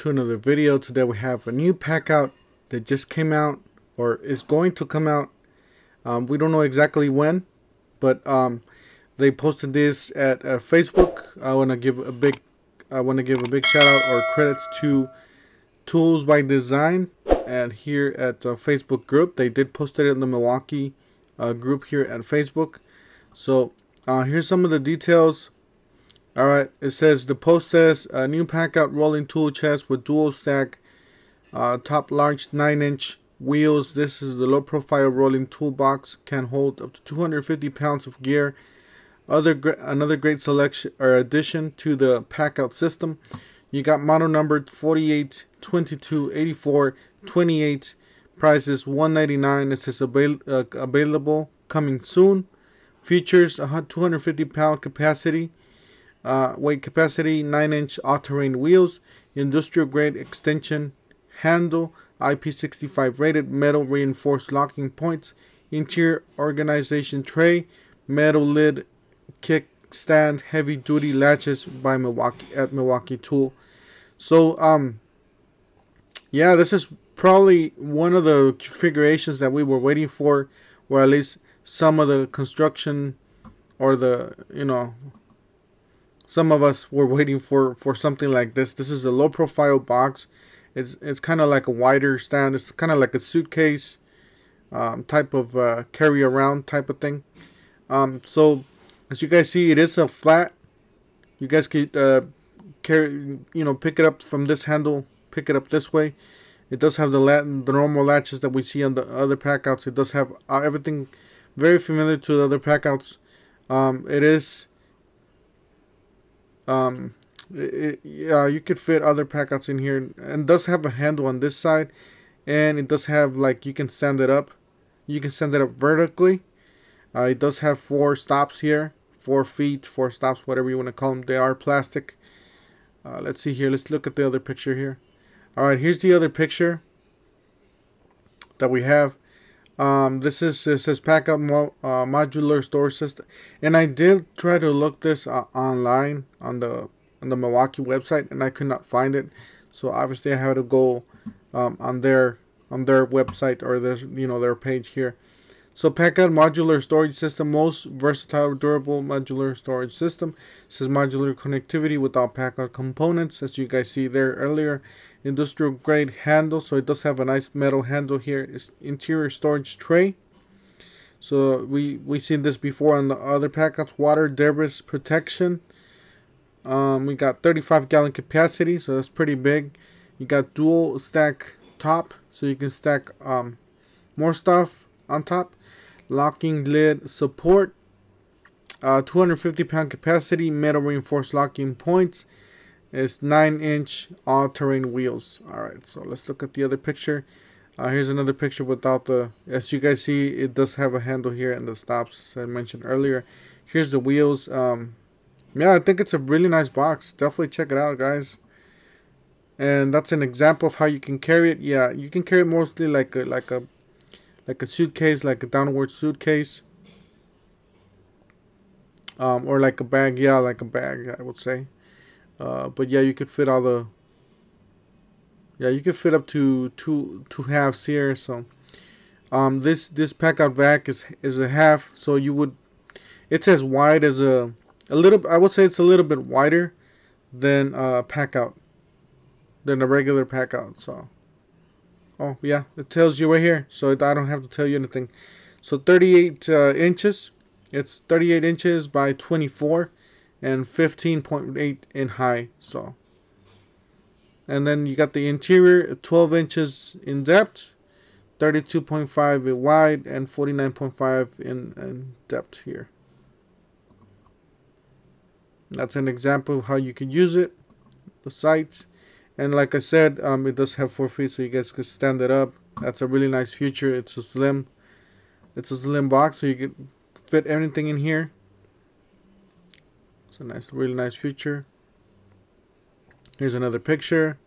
to another video. Today we have a new Packout that just came out, or is going to come out. We don't know exactly when, but they posted this at Facebook. I want to give a big shout out or credits to Tools by Design, and here at Facebook group they did post it in the Milwaukee group here at Facebook. So here's some of the details. Alright, it says, the post says, a new Packout rolling tool chest with dual stack top large 9-inch wheels. This is the low profile rolling toolbox, can hold up to 250 pounds of gear. Another great selection or addition to the Packout system. You got model number 48, 22, 84, 28. Price is $199. It says available, coming soon. Features 250 pound capacity. Weight capacity, 9-inch all-terrain wheels, industrial grade extension handle, IP65 rated, metal reinforced locking points, interior organization tray, metal lid, kickstand, heavy duty latches by Milwaukee Tool. So yeah, this is probably one of the configurations that we were waiting for, or at least some of the construction, or the, some of us were waiting for something like this. This is a low profile box. It's kind of like a wider stand. It's kind of like a suitcase type of carry around type of thing. So as you guys see, it is a flat. You guys could carry, pick it up from this handle, pick it up this way. It does have the normal latches that we see on the other Packouts. It does have everything very familiar to the other Packouts. It is you could fit other Packouts in here, and does have a handle on this side, and it does have, like, you can stand it up vertically. It does have 4 stops here, 4 feet, 4 stops, whatever you want to call them. They are plastic. Let's see here, let's look at the other picture here. Alright, here's the other picture that we have. It says Packout modular storage system, and I did try to look this online on the Milwaukee website, and I could not find it. So obviously I had to go on their website, or their page here. So Packout modular storage system, most versatile, durable modular storage system. It says modular connectivity with all Packout components, as you guys see there earlier. Industrial grade handle, so it does have a nice metal handle here. It's interior storage tray. So we seen this before on the other Packouts. Water debris protection. We got 35-gallon capacity, so that's pretty big. You got dual stack top, so you can stack more stuff on top. Locking lid support. 250 pound capacity, metal reinforced locking points. It's 9-inch all-terrain wheels. Alright, so let's look at the other picture. Here's another picture without the, as you guys see, it does have a handle here and the stops, as I mentioned earlier. Here's the wheels. Yeah, I think it's a really nice box. Definitely check it out, guys. And that's an example of how you can carry it. Yeah, you can carry it mostly like a suitcase, like a downward suitcase. Or like a bag. Yeah, like a bag, I would say. But yeah, you could fit all the, you could fit up to two halves here. So this Packout vac is a half, so you would, it's as wide as a little, I would say it's a little bit wider than Packout, than a regular Packout. So oh yeah, it tells you right here, so I don't have to tell you anything. So 38 inches, it's 38 inches by 24 and 15.8 in high. So, and then you got the interior, 12 inches in depth, 32.5 in wide, and 49.5 in depth here. That's an example of how you can use it, the sights. And like I said, it does have 4 feet, so you guys can stand it up. That's a really nice feature. It's a slim box, so you can fit everything in here. It's a really nice feature. Here's another picture.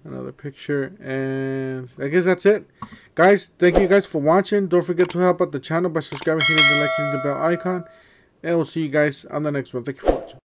And I guess that's it, guys. Thank you guys for watching. Don't forget to help out the channel by subscribing, hitting the like, hitting the bell icon, and we'll see you guys on the next one. Thank you for watching.